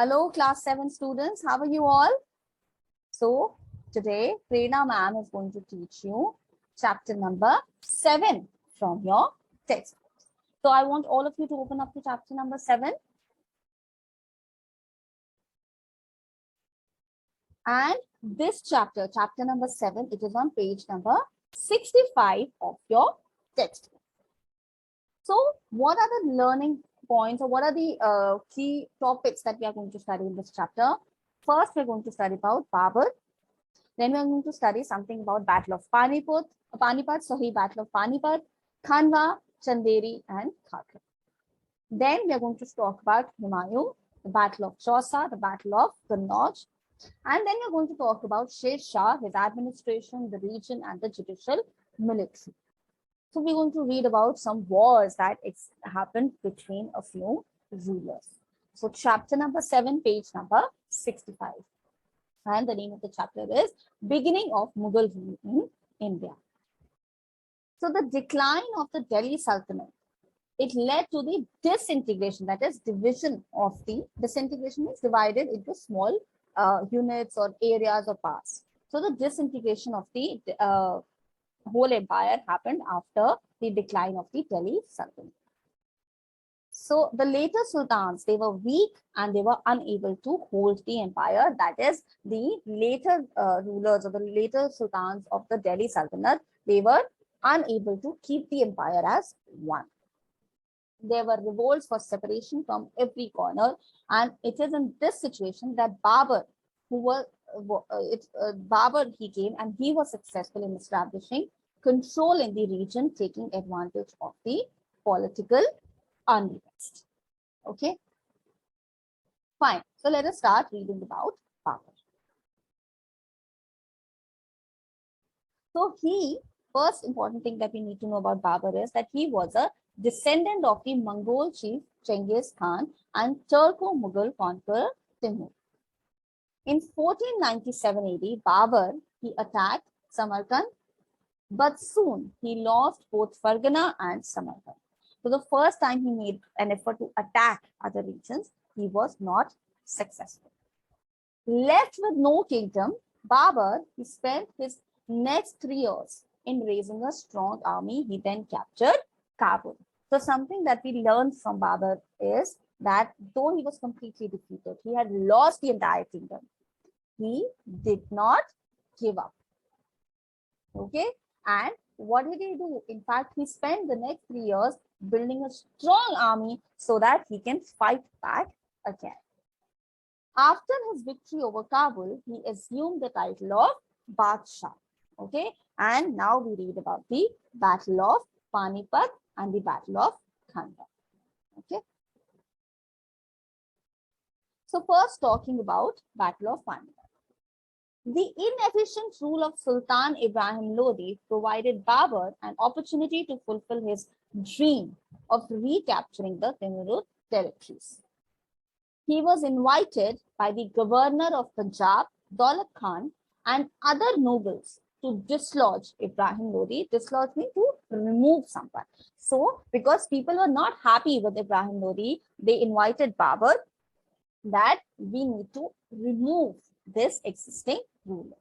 Hello, class 7 students. How are you all? So, today, Prerna ma'am is going to teach you chapter number 7 from your text. So, I want all of you to open up to chapter number 7. And this chapter, chapter number 7, it is on page number 65 of your text. So, what are the learning points or what are the key topics that we are going to study in this chapter? First, we're going to study about Babur. Then we're going to study something about Battle of Panipat, Battle of Panipat, Khanwa, Chanderi, and Khakra. Then we're going to talk about Humayun, the Battle of Chausa, the Battle of Kannauj. And then we're going to talk about Sher Shah, his administration, the region, and the judicial military. So we're going to read about some wars that happened between a few rulers. So chapter number 7, page number 65. And the name of the chapter is Beginning of Mughal Rule in India. So the decline of the Delhi Sultanate, it led to the disintegration, that is division of the, disintegration is divided into small units or areas or parts. So the disintegration of the whole empire happened after the decline of the Delhi Sultanate. So the later sultans, they were weak and they were unable to hold the empire. That is, the later rulers or the later sultans of the Delhi Sultanate, they were unable to keep the empire as one. There were revolts for separation from every corner, and it is in this situation that Babur, Babur, he came and he was successful in establishing control in the region, taking advantage of the political unrest. Okay, fine. So let us start reading about Babur. So first important thing that we need to know about Babur is that he was a descendant of the Mongol chief Genghis Khan and Turco-Mughal conqueror Timur. In 1497 AD, Babur, he attacked Samarkand, but soon he lost both Fargana and Samarkand. So the first time he made an effort to attack other regions, he was not successful. Left with no kingdom, Babur, he spent his next 3 years in raising a strong army. He then captured Kabul. So something that we learned from Babur is that though he was completely defeated, he had lost the entire kingdom, he did not give up. Okay, and what did he do? In fact, he spent the next 3 years building a strong army so that he can fight back again. After his victory over Kabul, he assumed the title of Badshah. Okay, and now we read about the Battle of Panipat and the Battle of Khanwa. Okay, so first talking about Battle of Panipat. The inefficient rule of Sultan Ibrahim Lodi provided Babur an opportunity to fulfill his dream of recapturing the Timurid territories. He was invited by the governor of Punjab, Daulat Khan, and other nobles to dislodge Ibrahim Lodi. Dislodge means to remove someone. So, because people were not happy with Ibrahim Lodi, they invited Babur that we need to remove this existing ruler.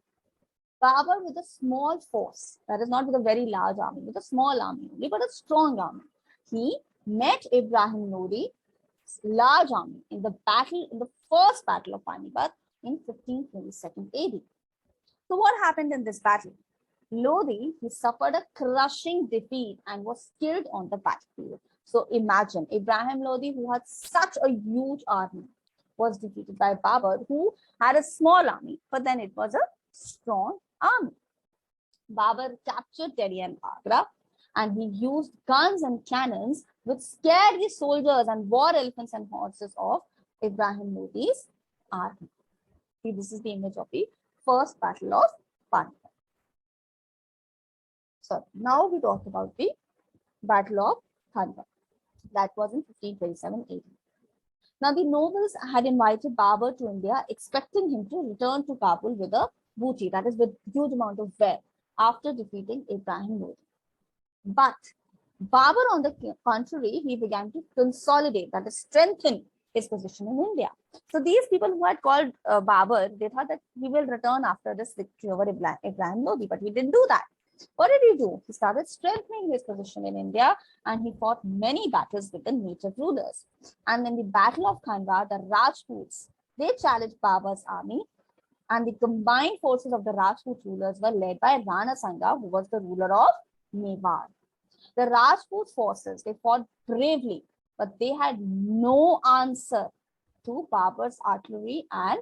Babur, with a small force, that is not with a very large army, with a small army only, but a strong army, he met Ibrahim Lodi's large army in the first battle of Panipat in 1527 AD. So what happened in this battle? Lodi, he suffered a crushing defeat and was killed on the battlefield. So imagine Ibrahim Lodi, who had such a huge army, was defeated by Babur, who had a small army, but then it was a strong army. Babur captured Delhi and Agra, and he used guns and cannons which scared the soldiers and war elephants and horses of Ibrahim Lodi's army. See, this is the image of the first battle of Panipat. So now we talk about the Battle of Khanwa. That was in 1527 AD. Now, the nobles had invited Babur to India, expecting him to return to Kabul with a booty, that is with huge amount of wealth, after defeating Ibrahim Lodi. But Babur, on the contrary, he began to consolidate, that is strengthen his position in India. So these people who had called Babur, they thought that he will return after this victory over Ibrahim Lodi, but he didn't do that. What did he do? He started strengthening his position in India, and he fought many battles with the native rulers. And in the Battle of Khandwa, the Rajputs, they challenged Babur's army, and the combined forces of the Rajput rulers were led by Rana Sanga, who was the ruler of Mewar. The Rajput forces, they fought bravely, but they had no answer to Babur's artillery and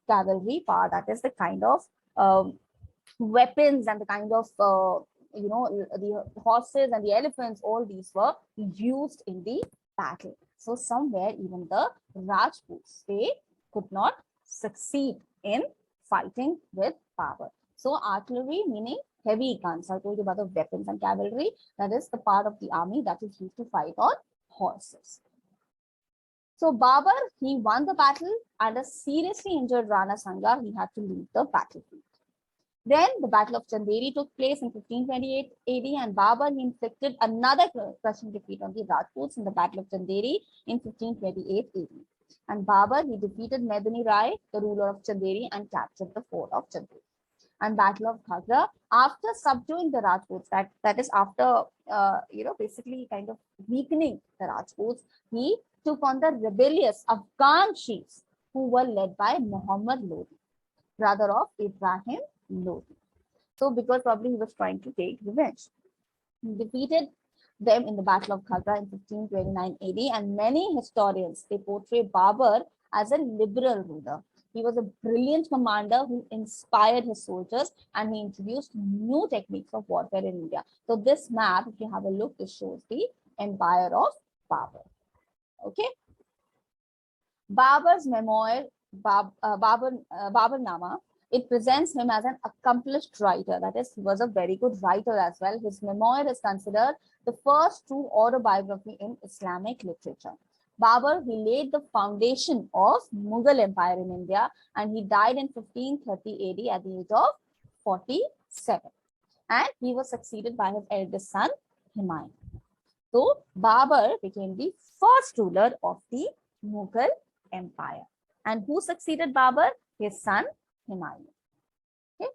cavalry power. That is the kind of weapons and the kind of the horses and the elephants, all these were used in the battle. So somewhere even the Rajputs, they could not succeed in fighting with Babur. So artillery meaning heavy guns. I told you about the weapons, and cavalry, that is the part of the army that is used to fight on horses. So Babur, he won the battle, and a seriously injured Rana Sanga, he had to leave the battlefield. Then the Battle of Chanderi took place in 1528 AD, and Babur, he inflicted another crushing defeat on the Rajputs in the Battle of Chanderi in 1528 AD. And Babur, he defeated Medini Rai, the ruler of Chanderi, and captured the fort of Chanderi. And Battle of Ghagra, after subduing the Rajputs, that is after basically kind of weakening the Rajputs, he took on the rebellious Afghan chiefs who were led by Muhammad Lodi, brother of Ibrahim Lodi. So because probably he was trying to take revenge. He defeated them in the Battle of Ghagra in 1529 AD, and many historians, they portray Babur as a liberal ruler. He was a brilliant commander who inspired his soldiers, and he introduced new techniques of warfare in India. So this map, if you have a look, this shows the empire of Babur. Okay. Babur's memoir, Baburnama, it presents him as an accomplished writer. That is, he was a very good writer as well. His memoir is considered the first true autobiography in Islamic literature. Babur, he laid the foundation of Mughal Empire in India, and he died in 1530 AD at the age of 47. And he was succeeded by his eldest son, Humayun. So Babur became the first ruler of the Mughal Empire. And who succeeded Babur? His son, Humayun. Okay.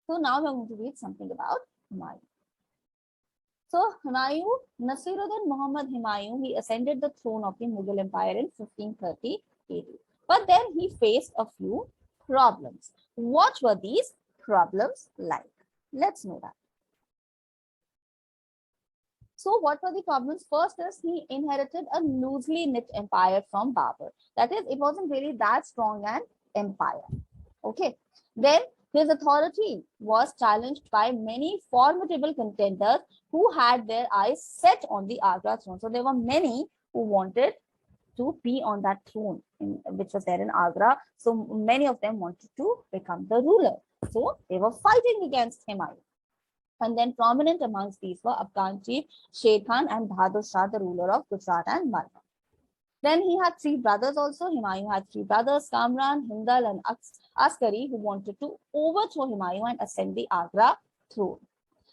So now we're going to read something about Humayun. So Humayun, Nasiruddin Muhammad Humayun, he ascended the throne of the Mughal Empire in 1530 AD. But then he faced a few problems. What were these problems like? Let's know that. So what were the problems? First is he inherited a loosely knit empire from Babur. That is, it wasn't really that strong an empire. Okay. Then his authority was challenged by many formidable contenders who had their eyes set on the Agra throne. So there were many who wanted to be on that throne, which was there in Agra. So many of them wanted to become the ruler. So they were fighting against Humayun. And then prominent amongst these were Afghan chief Sher Khan and Bahadur Shah, the ruler of Gujarat and Malwa. Then he had three brothers also. Humayun had three brothers, Kamran, Hindal, and Askari, who wanted to overthrow Humayun and ascend the Agra throne.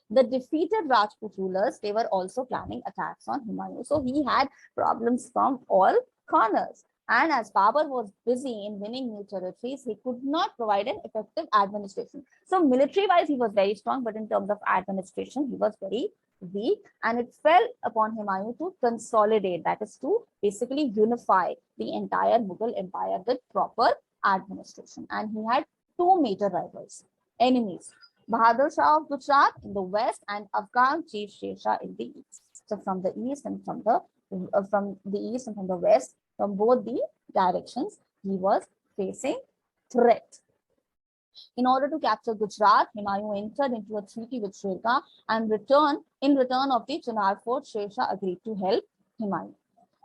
The defeated Rajput rulers, they were also planning attacks on Humayun. So he had problems from all corners. And as Babur was busy in winning new territories, he could not provide an effective administration. So military-wise, he was very strong, but in terms of administration, he was very weak. And it fell upon Humayun to consolidate, that is to basically unify the entire Mughal Empire with proper administration. And he had two major rivals, enemies, Bahadur Shah of Gujarat in the west and Afghan chief Sher Shah in the east. So from the east and from the west, from both the directions, he was facing threat. In order to capture Gujarat, Humayun entered into a treaty with Sher Khan, and in return of the Chinar fort, Sher Shah agreed to help Humayun.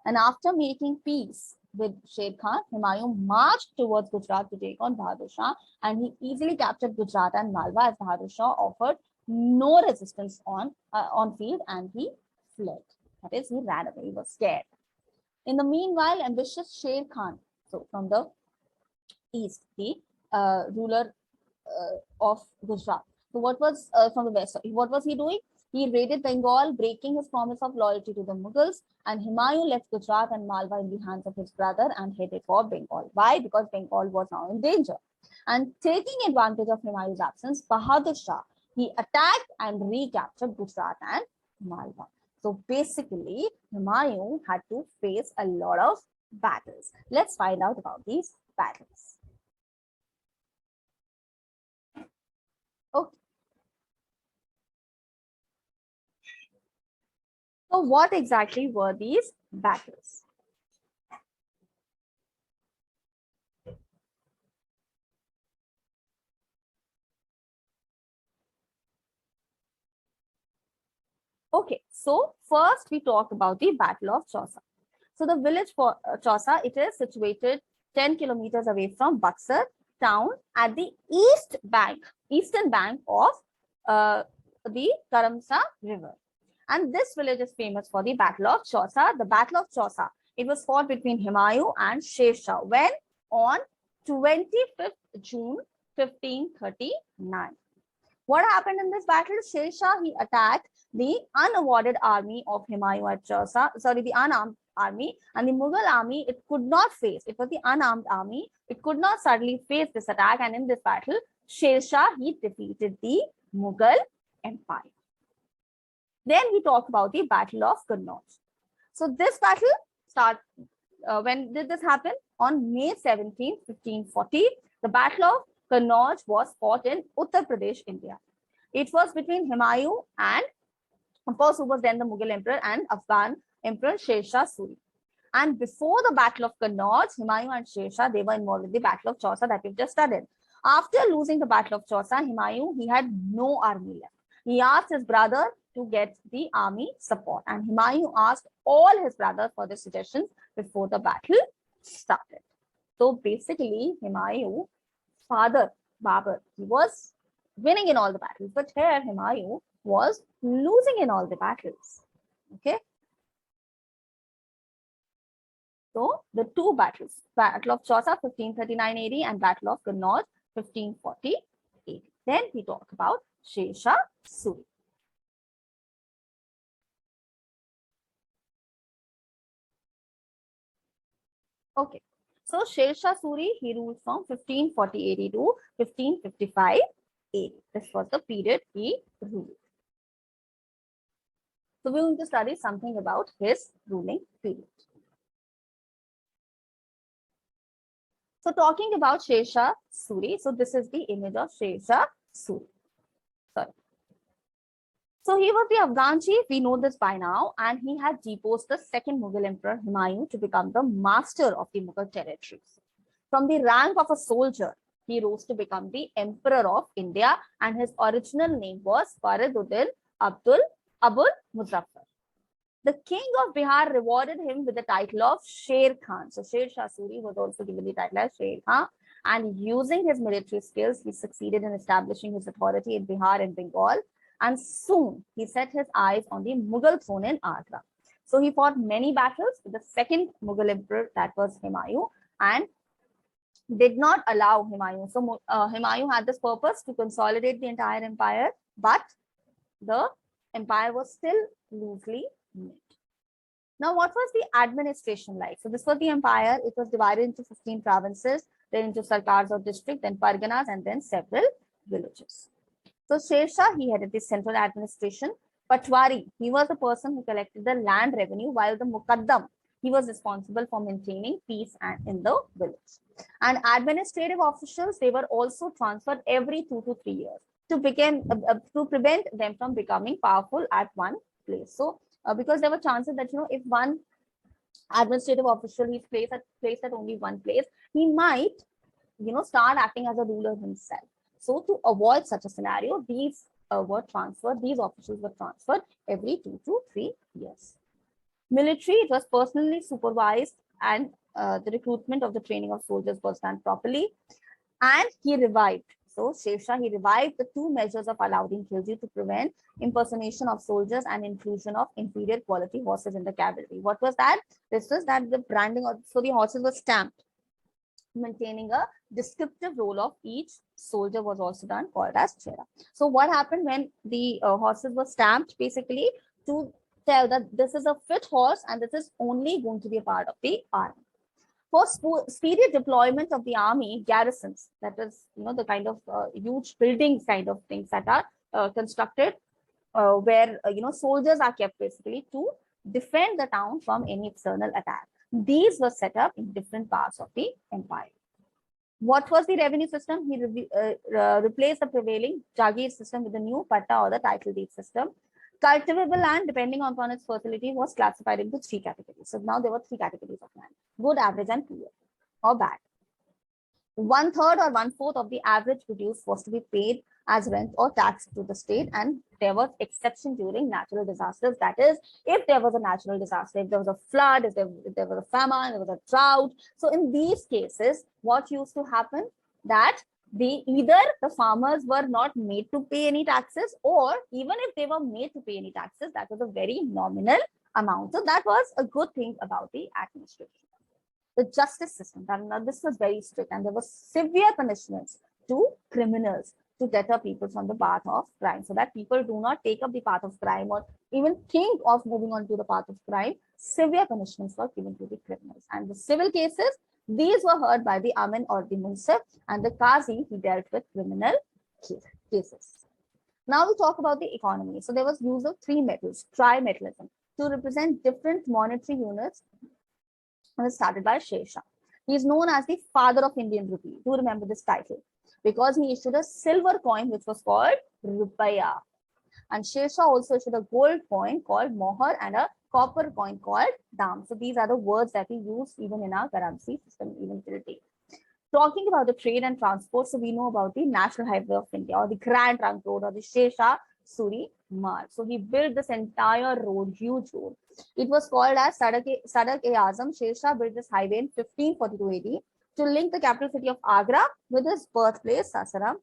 And after making peace with Sher Khan, Humayun marched towards Gujarat to take on Bahadur Shah, and he easily captured Gujarat and Malwa as Bahadur Shah offered no resistance on field, and he fled. That is, he ran away, he was scared. In the meanwhile, ambitious Sher Khan, so from the east, the ruler of Gujarat. So what was from the west? What was he doing? He raided Bengal, breaking his promise of loyalty to the Mughals, and Humayun left Gujarat and Malwa in the hands of his brother and headed for Bengal. Why? Because Bengal was now in danger. And taking advantage of Humayun's absence, Bahadur Shah, he attacked and recaptured Gujarat and Malwa. So basically, Humayun had to face a lot of battles. Let's find out about these battles. Okay. So what exactly were these battles? Okay, so first we talk about the Battle of Chausa. So the village for Chausa, it is situated 10 kilometers away from Buxar town at the eastern bank of the Karamsa river. And this village is famous for the Battle of Chausa. The Battle of Chausa, it was fought between Humayun and Sher Shah when on 25th June 1539. What happened in this battle? Sher Shah, he attacked the unawarded army of Humayun at Chausa, the unarmed army, and the Mughal army, it could not face, it was the unarmed army, it could not suddenly face this attack, and in this battle, Sher Shah, he defeated the Mughal Empire. Then we talk about the Battle of Kannauj. So this battle when did this happen? On May 17, 1540, the Battle of Kannauj was fought in Uttar Pradesh, India. It was between Humayun and, of course, who was then the Mughal Emperor, and Afghan Emperor Sher Shah Suri. And before the Battle of Kannauj, Humayun and Sher Shah, they were involved in the Battle of Chausa that we've just studied. After losing the Battle of Chausa, Humayun, he had no army left. He asked his brother to get the army support, and Humayun asked all his brothers for the suggestions before the battle started. So basically, Humayun's father, Babur, he was winning in all the battles, but here Humayun was losing in all the battles. Okay. So the two battles, Battle of Chausa 1539 AD and Battle of Kannauj 1540 AD. Then we talk about Sher Shah Suri. Okay, so Sher Shah Suri, he ruled from 1540 AD to 1555 AD. This was the period he ruled. So we're going to study something about his ruling period. So talking about Sher Shah Suri, so this is the image of Sher Shah Suri. Sorry. So he was the Afghan chief, we know this by now, and he had deposed the second Mughal emperor Humayun to become the master of the Mughal territories. From the rank of a soldier, he rose to become the emperor of India, and his original name was Fariduddin Abul Muzaffar. The king of Bihar rewarded him with the title of Sher Khan. So Sher Shah Suri was also given the title as Sher Khan, and using his military skills, he succeeded in establishing his authority in Bihar and Bengal. And soon he set his eyes on the Mughal throne in Agra. So he fought many battles with the second Mughal emperor, that was Humayun, and did not allow Humayun. So Humayun had this purpose to consolidate the entire empire, but the empire was still loosely knit. Now, what was the administration like? So this was the empire. It was divided into 15 provinces, then into sarkars or district, then parganas, and then several villages. So Sher Shah, he headed the central administration. Patwari, he was the person who collected the land revenue, while the Muqaddam, he was responsible for maintaining peace and in the village. And administrative officials, they were also transferred every 2 to 3 years to prevent them from becoming powerful at one place. So because there were chances that, you know, if one administrative official is placed at only one place, he might, you know, start acting as a ruler himself. So to avoid such a scenario, these officials were transferred every 2 to 3 years. Military, it was personally supervised, and the recruitment of the training of soldiers was done properly. And he revived. So Sher Shah, he revived the 2 measures of Alauddin Khilji to prevent impersonation of soldiers and inclusion of inferior quality horses in the cavalry. What was that? This was that the branding of, so the horses were stamped maintaining a descriptive role of each soldier was also done, called as chera. So what happened when the horses were stamped, basically to tell that this is a fit horse and this is only going to be a part of the army. For speedy deployment of the army garrisons, that is, the kind of huge buildings kind of things that are constructed where, soldiers are kept basically to defend the town from any external attack. These were set up in different parts of the empire. What was the revenue system? He replaced the prevailing Jagir system with the new Patta or the title deed system. Cultivable land, depending upon its fertility, was classified into three categories. So now there were three categories of land: good, average, and poor or bad. 1/3 or 1/4 of the average produce was to be paid as rent or tax to the state, and there was exception during natural disasters. That is, if there was a natural disaster, if there was a flood, if there was a famine, there was a drought. So in these cases, what used to happen, that either the farmers were not made to pay any taxes, or even if they were made to pay any taxes, that was a very nominal amount. So that was a good thing about the administration. The justice system, now this was very strict, and there were severe punishments to criminals to deter people from the path of crime, so that people do not take up the path of crime or even think of moving on to the path of crime. Severe punishments were given to the criminals. And the civil cases, these were heard by the Amin or the Munsif, and the Qazi, he dealt with criminal cases. Now we talk about the economy. So there was use of three metals, trimetallism, to represent different monetary units, and was started by Sher Shah. He is known as the father of Indian rupee. Do remember this title, because he issued a silver coin which was called rupaya. And Sher Shah also issued a gold coin called mohar and a copper coin called dam. So these are the words that we use even in our currency system, even till date. Talking about the trade and transport, so we know about the National Highway of India, or the Grand Trunk Road, or the Sher Shah Suri Marg. So he built this entire road, huge road. It was called as Sadak-e-Azam. Sher Shah built this highway in 1542 AD to link the capital city of Agra with his birthplace, Sasaram.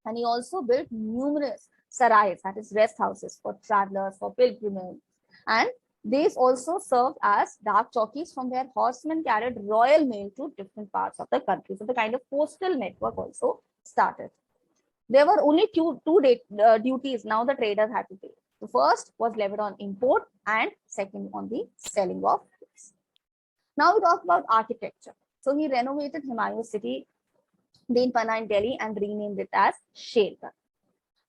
And he also built numerous sarais, that is rest houses for travelers, for pilgrims. And these also served as dark chowkis, from where horsemen carried royal mail to different parts of the country. So the kind of postal network also started. There were only two duties now the traders had to pay. The first was levied on import, and second on the selling of goods. Now we talk about architecture. So he renovated Humayun's city, Dinpana in Delhi, and renamed it as Shergarh.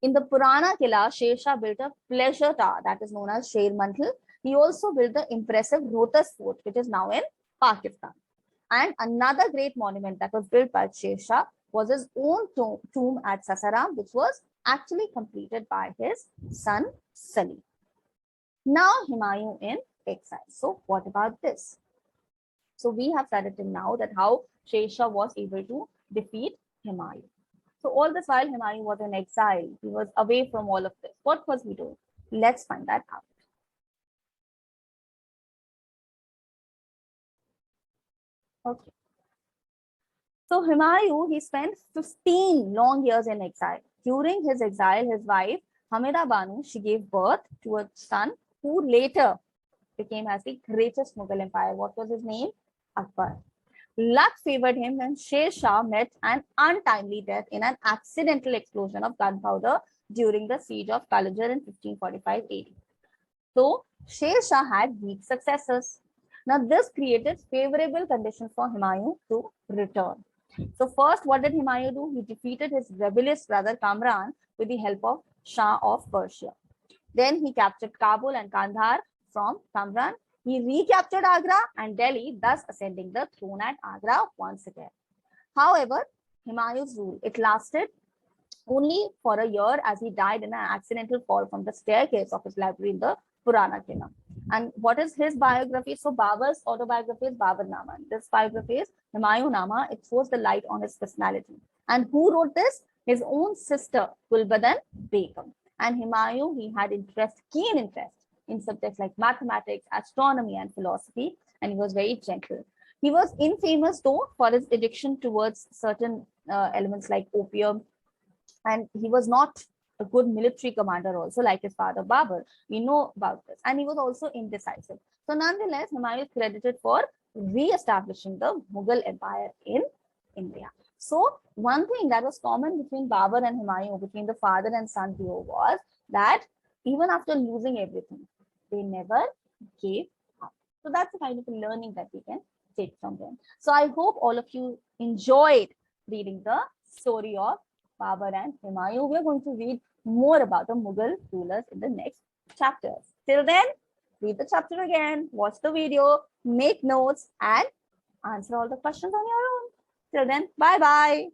In the Purana Killa, Sher Shah built a pleasure tower that is known as Sher Manthal. He also built the impressive Rohtas Fort, which is now in Pakistan. And another great monument that was built by Sher Shah was his own tomb at Sasaram, which was actually completed by his son Salim. Now Humayun in exile. So what about this? So we have studied till now that how Sher Shah was able to defeat Humayun. So all this while Humayun was in exile, he was away from all of this. What was he doing? Let's find that out. Okay. So Humayun, he spent 15 long years in exile. During his exile, his wife, Hamida Banu, she gave birth to a son who later became as the greatest Mughal empire. What was his name? Akbar. Luck favored him when Sher Shah met an untimely death in an accidental explosion of gunpowder during the siege of Kalajar in 1545 AD. So Sher Shah had weak successors. Now this created favorable conditions for Humayun to return. So first, what did Humayun do? He defeated his rebellious brother Kamran with the help of Shah of Persia. Then he captured Kabul and Kandahar from Kamran. He recaptured Agra and Delhi, thus ascending the throne at Agra once again. However, Humayun's rule, it lasted only for a year, as he died in an accidental fall from the staircase of his library in the Purana Killa. And what is his biography? So Babur's autobiography is Babur Nama. This biography is Humayun Nama. It throws the light on his personality. And who wrote this? His own sister, Gulbadan Begum. And Humayun, he had keen interest in subjects like mathematics, astronomy, and philosophy, and he was very gentle. He was infamous, though, for his addiction towards certain elements like opium, and he was not a good military commander also, like his father Babur. We know about this. And he was also indecisive. So nonetheless, Humayun is credited for re-establishing the Mughal Empire in India. So one thing that was common between Babur and Humayun, between the father and son duo, was that even after losing everything, they never gave up. So that's the kind of learning that we can take from them. So I hope all of you enjoyed reading the story of Babur and Humayun. We're going to read more about the Mughal rulers in the next chapters. Till then, read the chapter again, watch the video, make notes, and answer all the questions on your own. Till then, bye-bye.